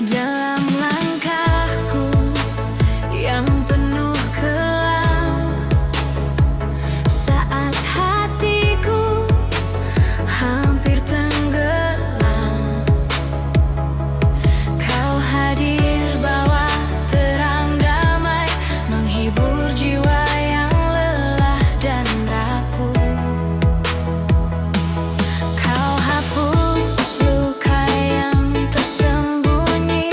Dalam langkahku yang penuh kelam, saat hatiku hampir tenggelam, kau hadir bawa terang damai, menghibur jiwa yang lelah dan rapuh. Kau hapus luka yang tersembunyi,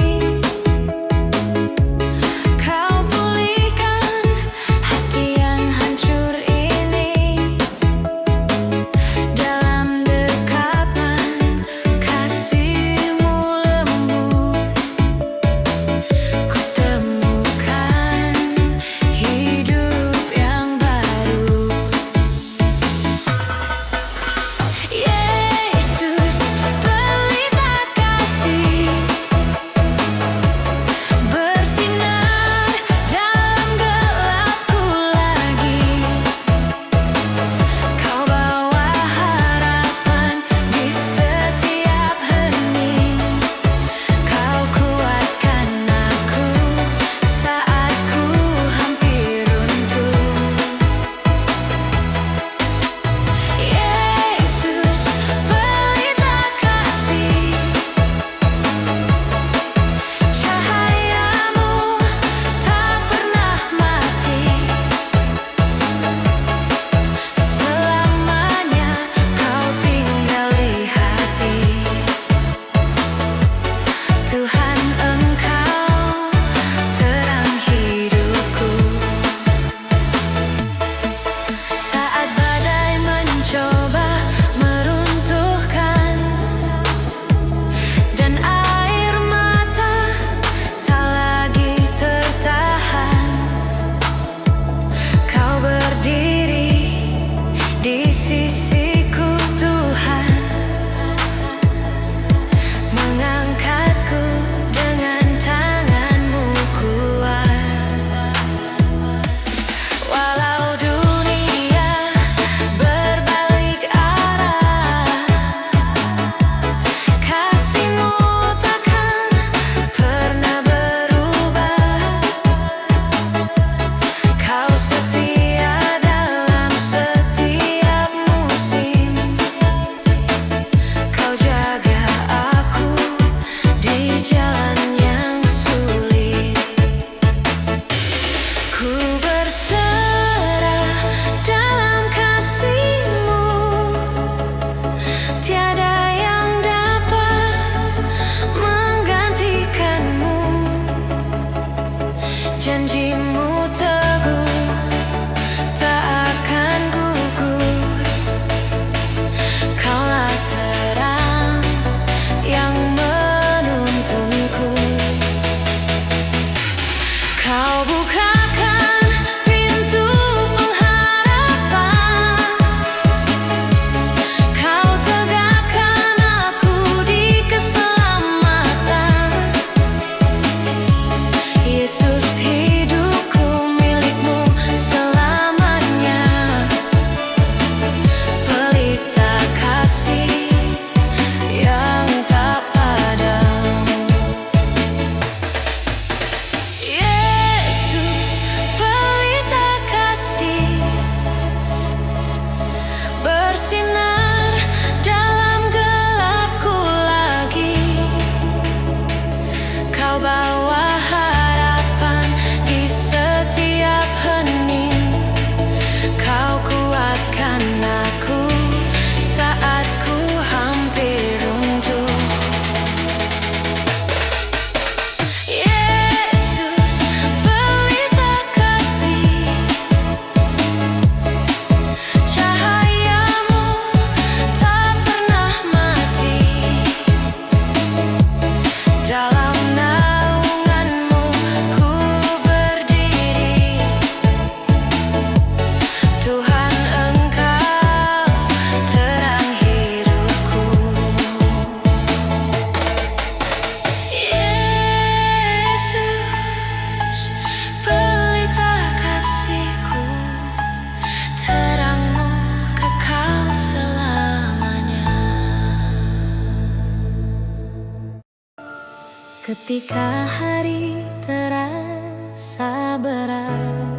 Ketika hari terasa berat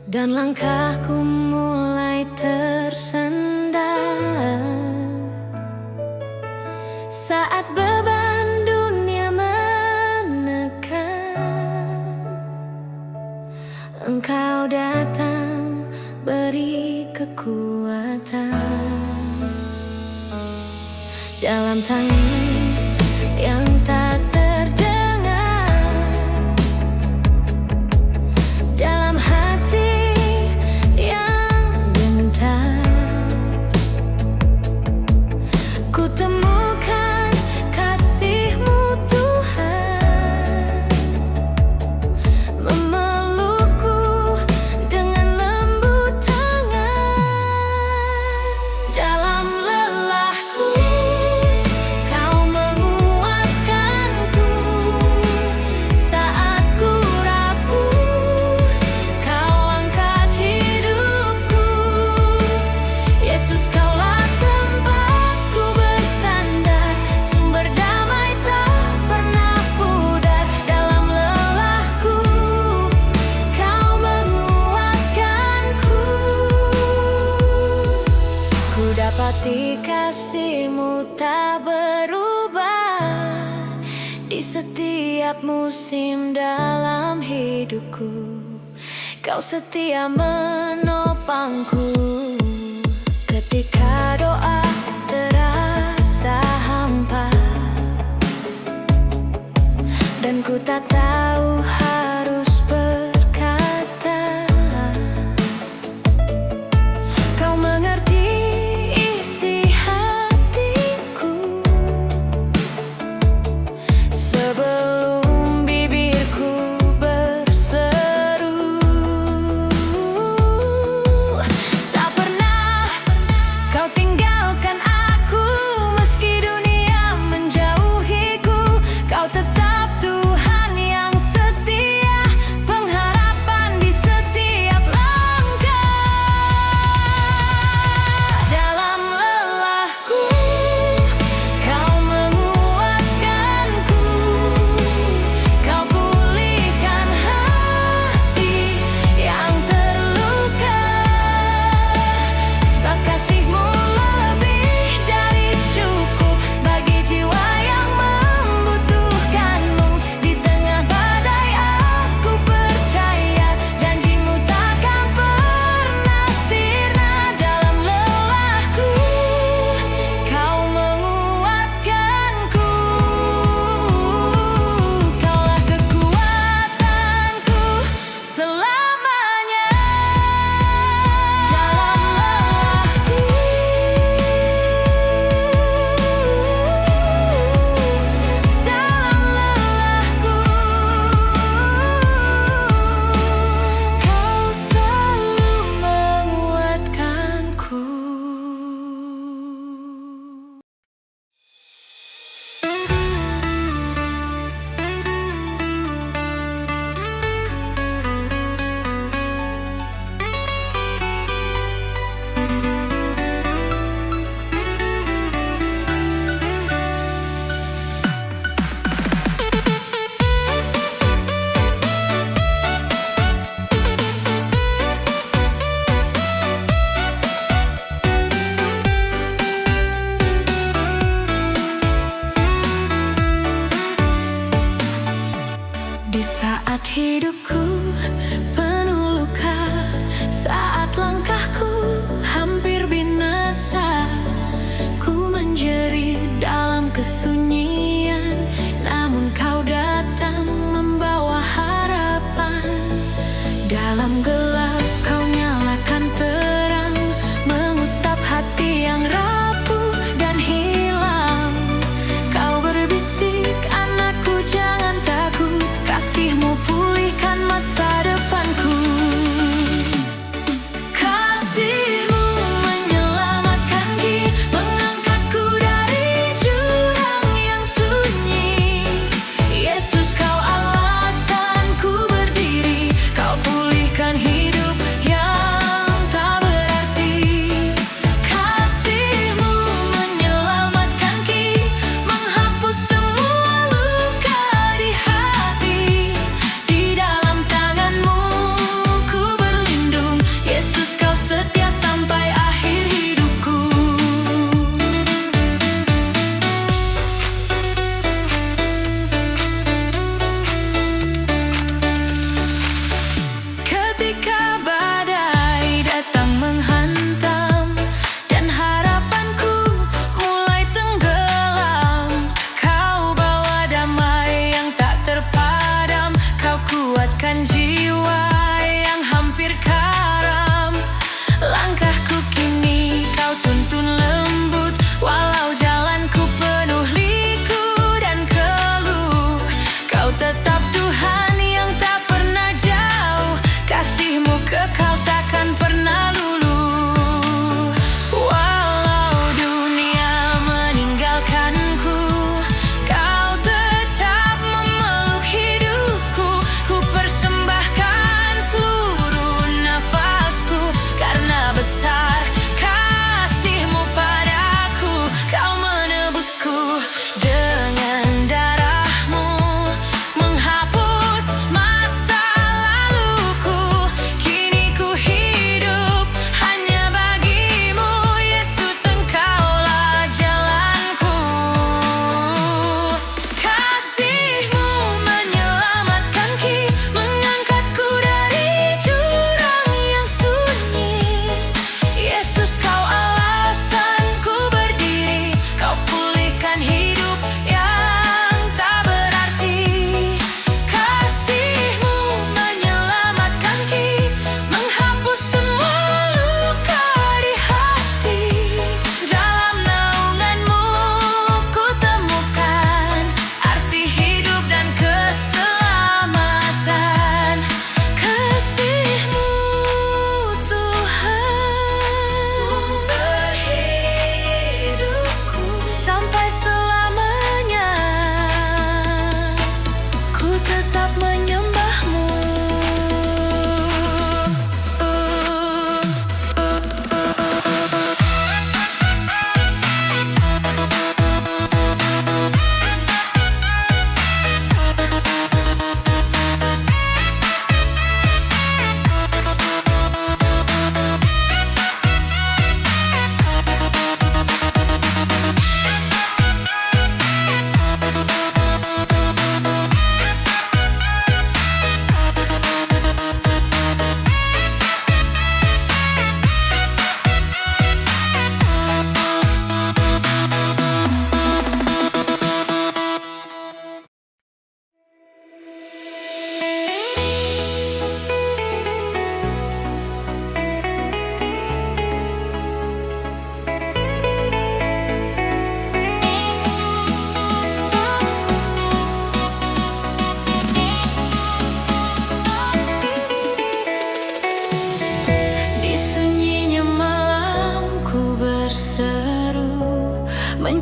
dan langkahku mulai tersendat, saat beban dunia menekan, Engkau datang beri kekuatan. Dalam tangis yang tak terdengar, dalam hati yang gentar, ku temukan kasih-Mu Tuhan, memelukku dengan lembut tangan. Dalam lelahku Kau menguatkanku, saat ku rapuh Kau angkat hidupku. Yesus, Kaulah tempatku bersandar, sumber damai tak pernah pudar. Dalam lelahku Kau menguatkanku, ku dapati kasih-Mu tak berubah di setiap musim dalam hidupku. Kau setia menopangku ketika doa terasa hampa dan ku tak tahu harus berkata. Kau mengerti isi hatiku sebelum bibirku berseru. Tak pernah Kau tinggalkan aku meski dunia menjauhiku. Kau tetap Tuhan yang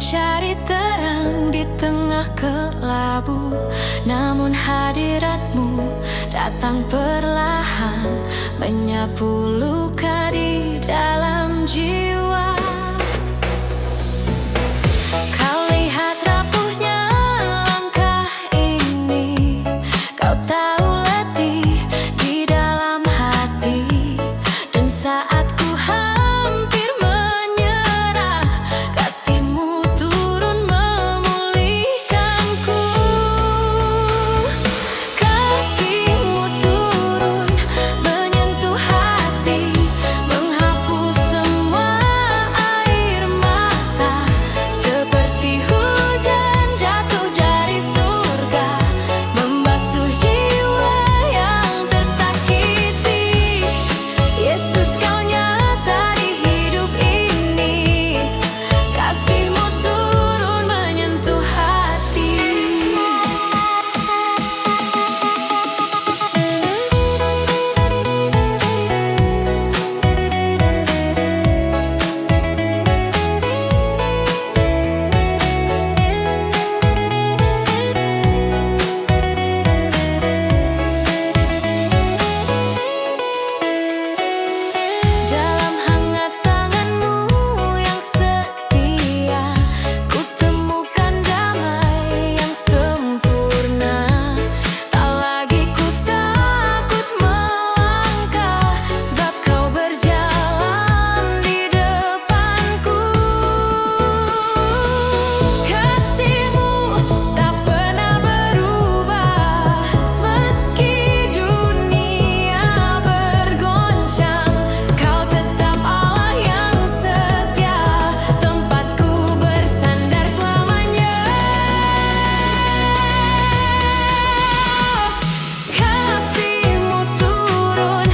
mencari terang di tengah kelabu, namun hadiratmu datang perlahan, menyapu luka di dalam jiwa. Kau lihat rapuhnya langkah ini, kau tahu letih di dalam hati, dan saat ku hampir menyerah, kasih-Mu turun memulihkanku. Kasih-Mu turun menyentuh hati, menghapus semua air mata, seperti hujan jatuh dari surga, membasuh jiwa yang tersakiti. Yesus, Kau nyata di hidup ini, kasih-Mu turun menyentuh hati. Dalam hangat tangan-Mu yang setia, ku temukan damai yang sempurna. Tak lagi ku takut melangkah, sebab Kau berjalan di depanku. Kasih-Mu tak pernah berubah, meski dunia bergoncang. Kau tetap Allah yang setia, tempatku bersandar selamanya. Kasih-Mu turun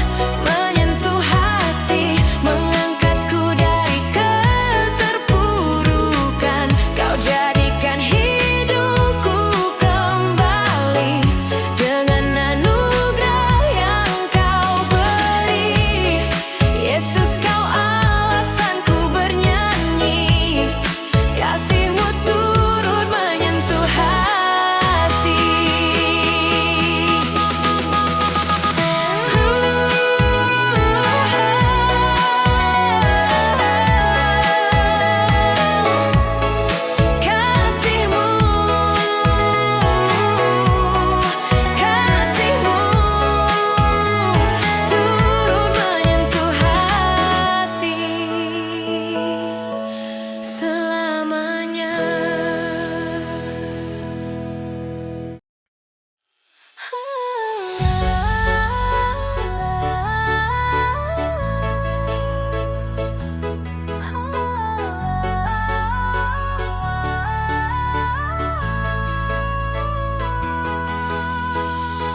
menyentuh hati, mengangkatku dari keterpurukan. Kau jadikan hidupku kembali dengan anugerah yang Kau beri. Yesus, Kau alasanku bernyanyi, kasih-Mu turun menyentuh hati. Kasih-Mu, kasih-Mu turun menyentuh hati selamanya.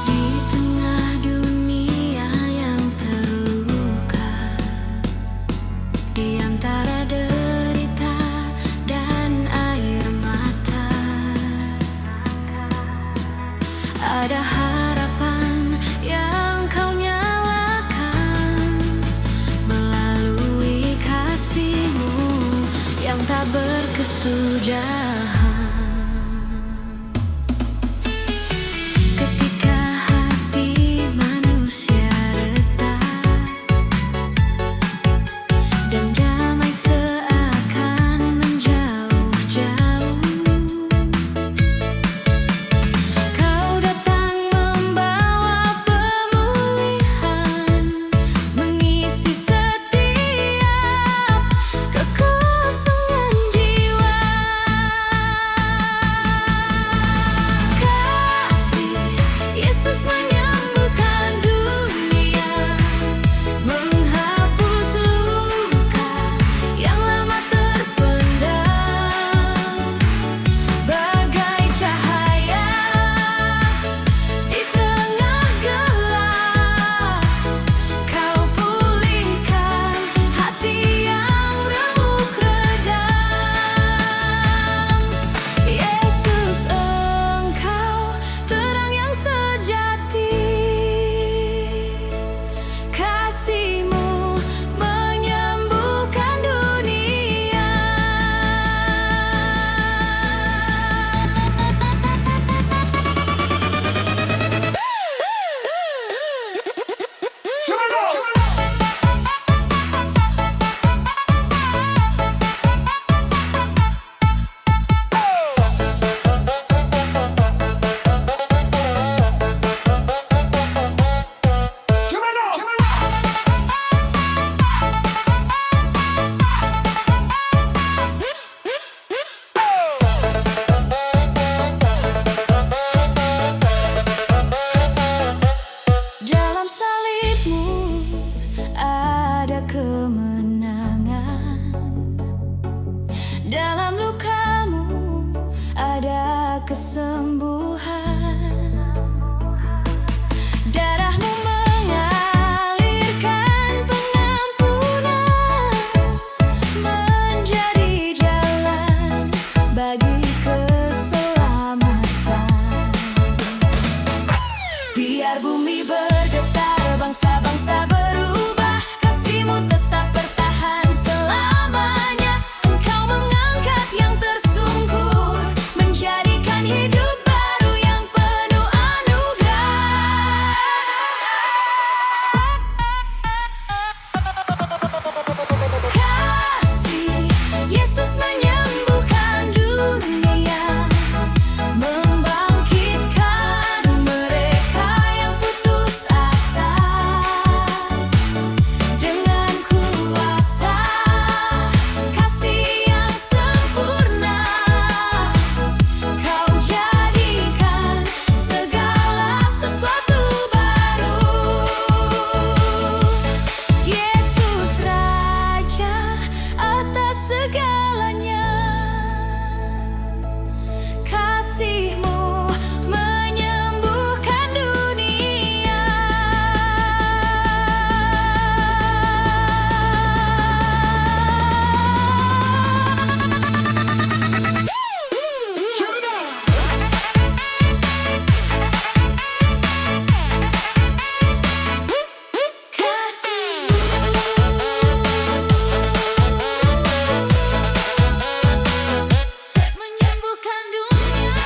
Di tengah dunia yang terluka, di antara derita dan air mata, ada harapan yang Kau nyalakan melalui kasih-Mu yang tak berkesudahan. Ketika hati manusia retak dan damai seakan menjauh-jauh, Kau datang membawa pemulihan, mengisi setiap kekosongan jiwa. kesembuhan. Darahmu mengalirkan pengampunan, menjadi jalan bagi keselamatan. Biar bumi bergetar, bangsa-bangsa berubah, kasih-Mu tetap bertahan selamanya. Engkau mengangkat yang tersungkur, menjadikan hidup baru yang penuh anugerah. Kasih Yesus menyembuhkan dunia, membangkitkan mereka yang putus asa. Dengan kuasa kasih yang sempurna, Kau jadikan segala sesuatu baru. Yesus Raja atas segalanya, kasih-Mu menyembuhkan dunia. Menyembuhkan dunia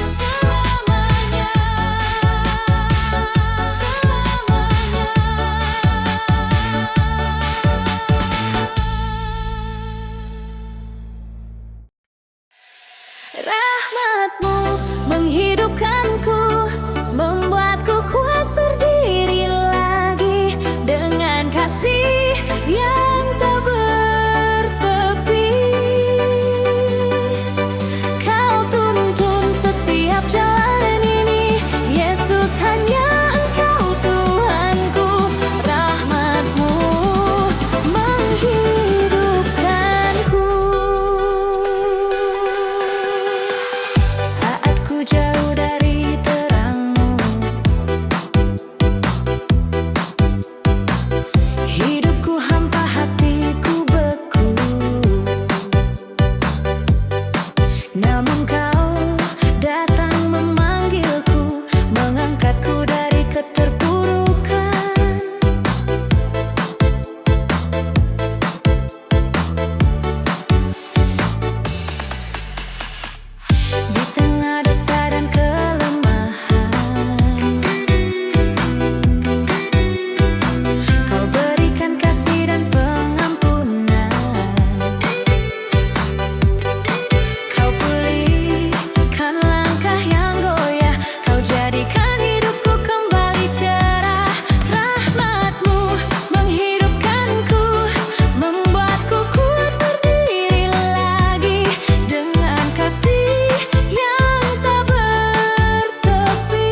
selamanya, Rahmat-Mu menghidupkanku, membuatku kuat berdiri lagi. Dengan kasih yang tak bertepi, Kau tuntun setiap jalan ini. Yesus, hanya Engkau Tuhanku. Rahmat-Mu menghidupkanku. Saat ku jauh dari terang-Mu, hidupku hampa, hatiku beku. Namun Kau datang memanggilku, mengangkatku dari keterpurukan. Di tengah dosa dan kelemahan, Kau berikan kasih dan pengampunan. Kau pulihkan langkah yang goyah, Kau jadikan hidupku kembali cerah. Rahmat-Mu menghidupkanku, membuatku kuat berdiri lagi. Dengan kasih yang tak bertepi,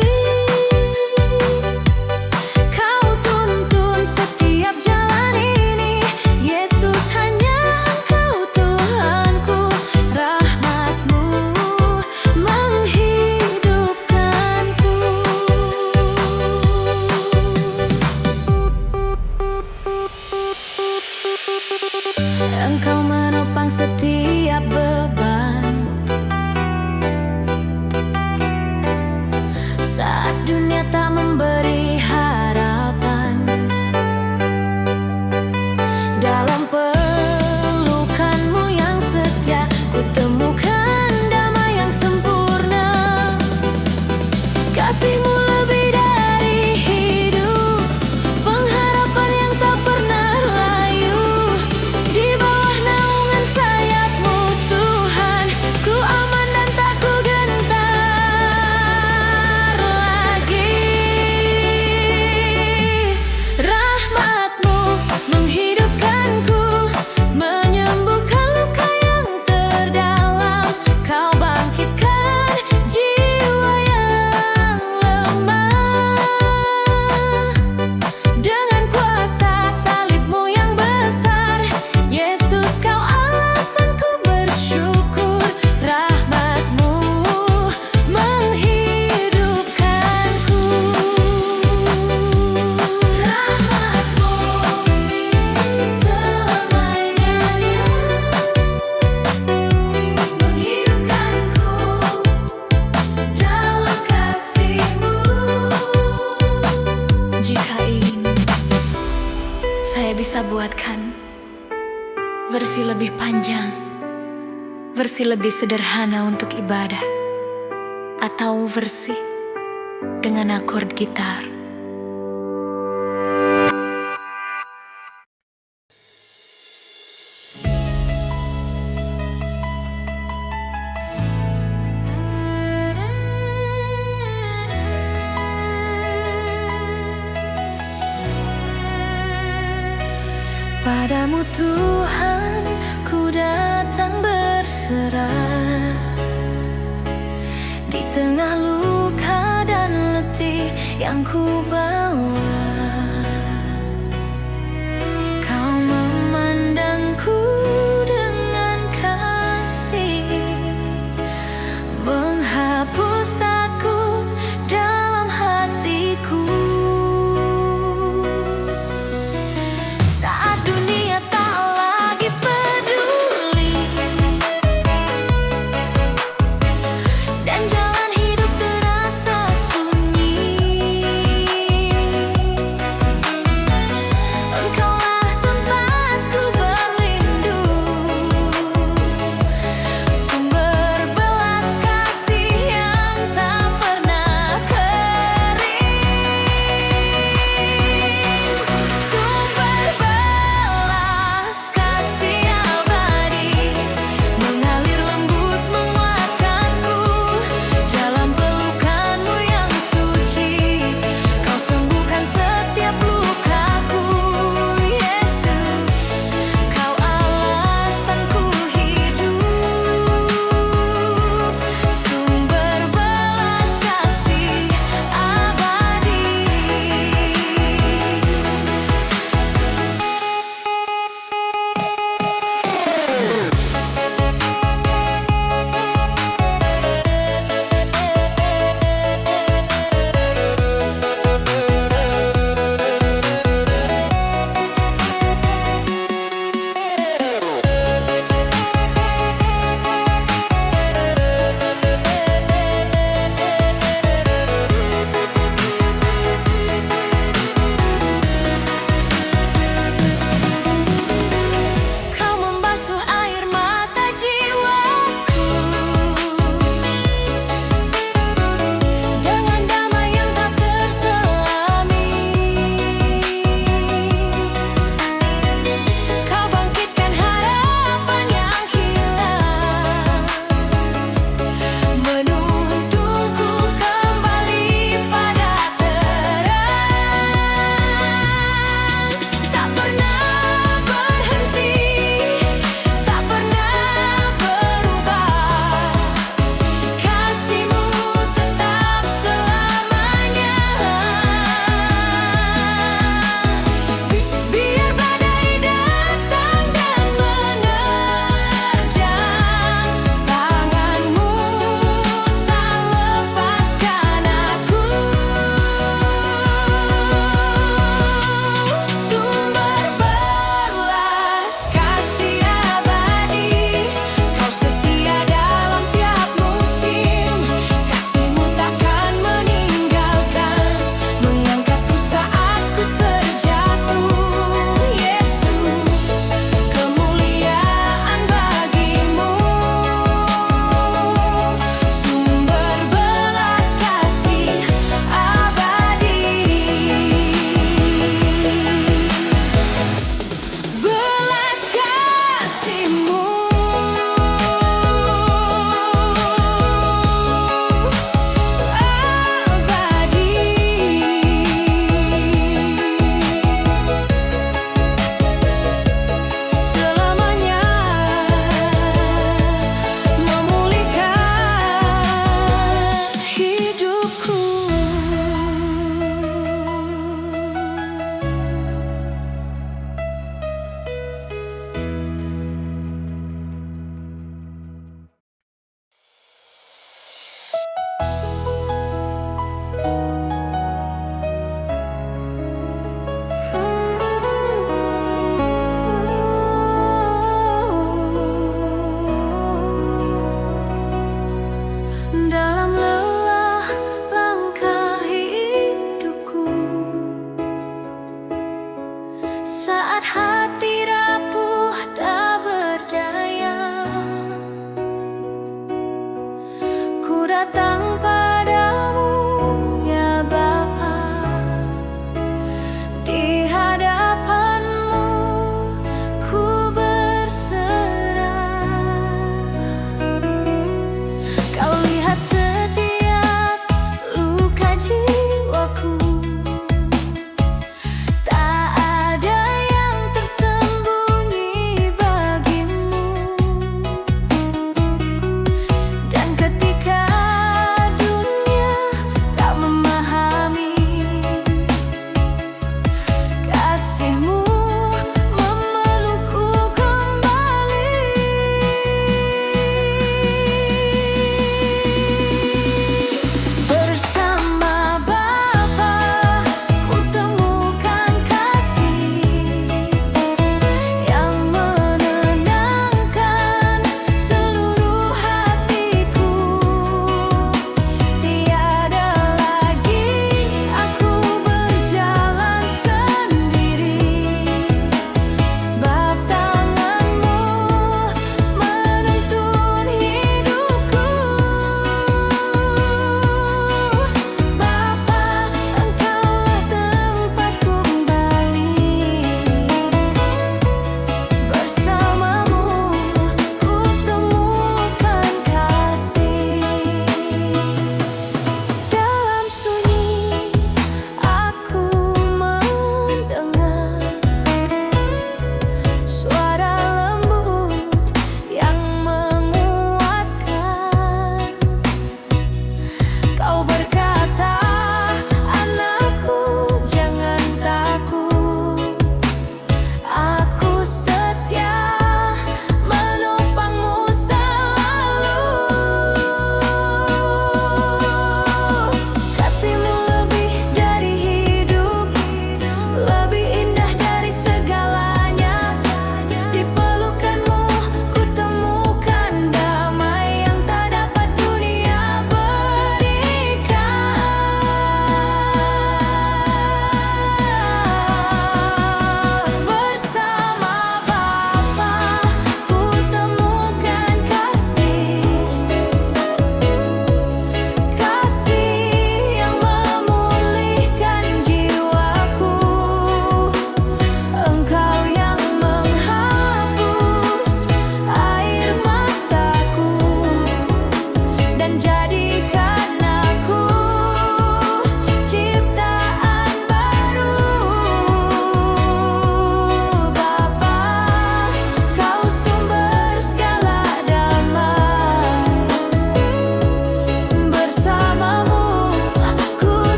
Kau tuntun setiap jalan ini. Yesus, hanya Engkau Tuhanku. Rahmat-Mu menghidupkanku. Engkau menopang setiap beban saat dunia tak memberi harapan. Dalam pelukan-Mu yang setia, ku temukan damai yang sempurna. Kasih-Mu lebih dari hidup, pengharapan yang tak pernah layu. Di bawah naungan versi lebih panjang, versi lebih sederhana untuk ibadah, atau versi dengan akord gitar. Padamu Tuhan, ku datang berserah. Di tengah luka dan letih yang ku bawa, Kau memandangku dengan kasih, menghapus takut dalam hatiku. Saat dunia tak lagi peduli dan jalan hidup terasa sunyi,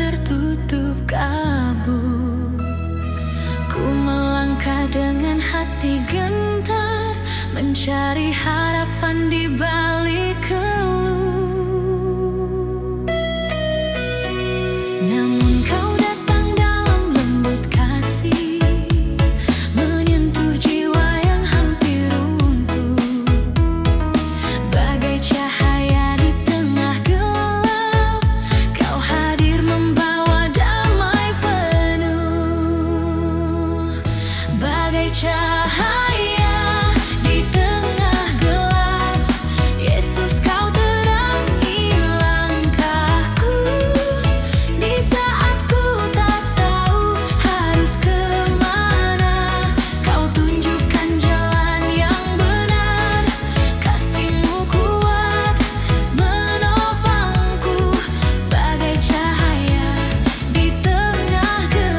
tertutup kabut. Ku melangkah dengan hati gentar, mencari harapan di balik keluh. Namun kau datang dalam lembut kasih, menyentuh jiwa yang hampir runtuh. Bagai cahaya di tengah gelap, kau hadir membawa damai penuh. Bagai cahaya di tengah gelap, Yesus kau terangi langkahku. Di saat ku tak tahu harus kemana, kau tunjukkan jalan yang benar. Kasih-Mu kuat menopangku, bagai cahaya di tengah gelap.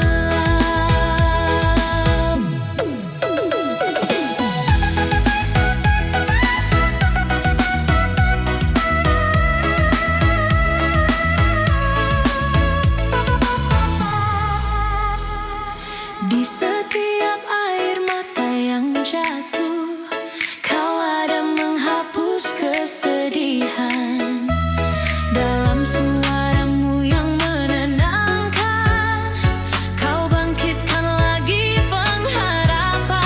Di setiap air mata yang jatuh, kau ada menghapus kesedihan. Dalam suara-Mu yang menenangkan, kau bangkitkan lagi pengharapan.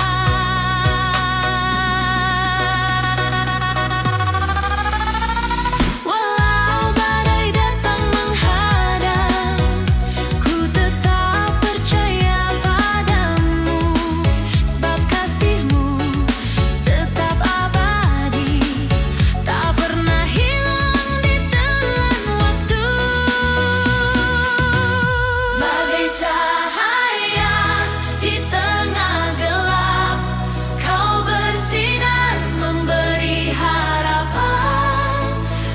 Walau badai datang menghadang, ku tetap percaya padamu. Sebab kasih-Mu tetap abadi, tak pernah hilang di telan waktu. Bagai cahaya di tengah gelap, kau bersinar memberi harapan.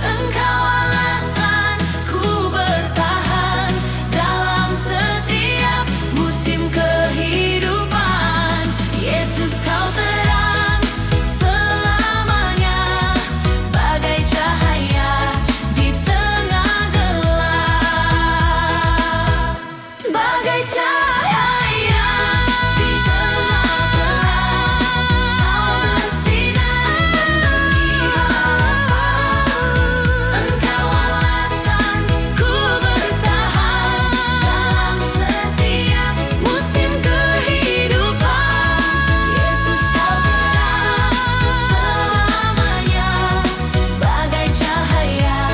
Engkau alasan ku bertahan dalam setiap musim kehidupan. Yesus kau terang selamanya, bagai cahaya di tengah gelap. Bagai cahaya di tengah gelap, kau bersinar memberi harapan. Engkau alasan ku bertahan dalam setiap musim kehidupan. Yesus kau terang selamanya, bagai cahaya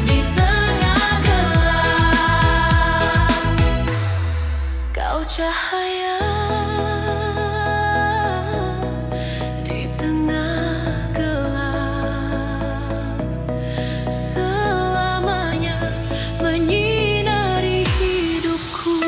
di tengah gelap. Kau cahaya di tengah gelap, selamanya menyinari hidupku.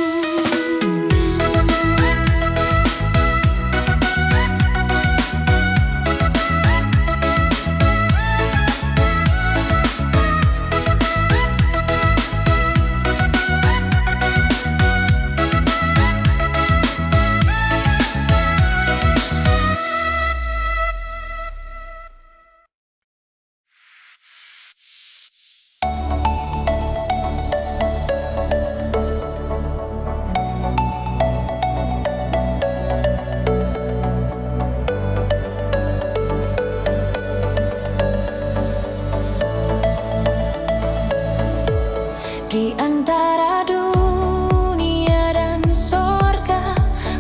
Di antara dunia dan sorga,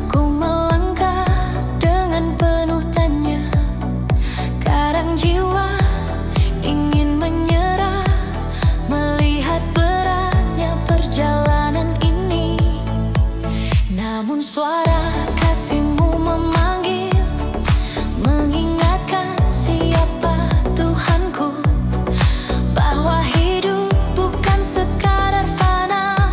ku melangkah dengan penuh tanya. Kadang jiwa ingin menyerah, melihat beratnya perjalanan ini. Namun suara kasih-Mu memanggil, mengingatkan siapa Tuhanku, bahwa hidup bukan sekadar fana.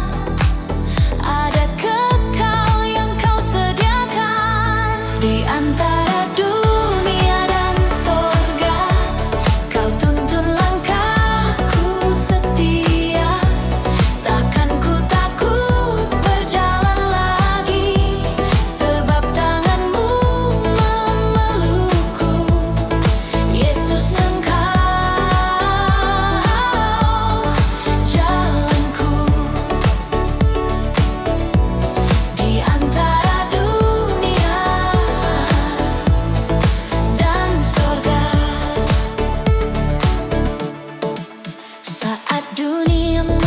Saat dunia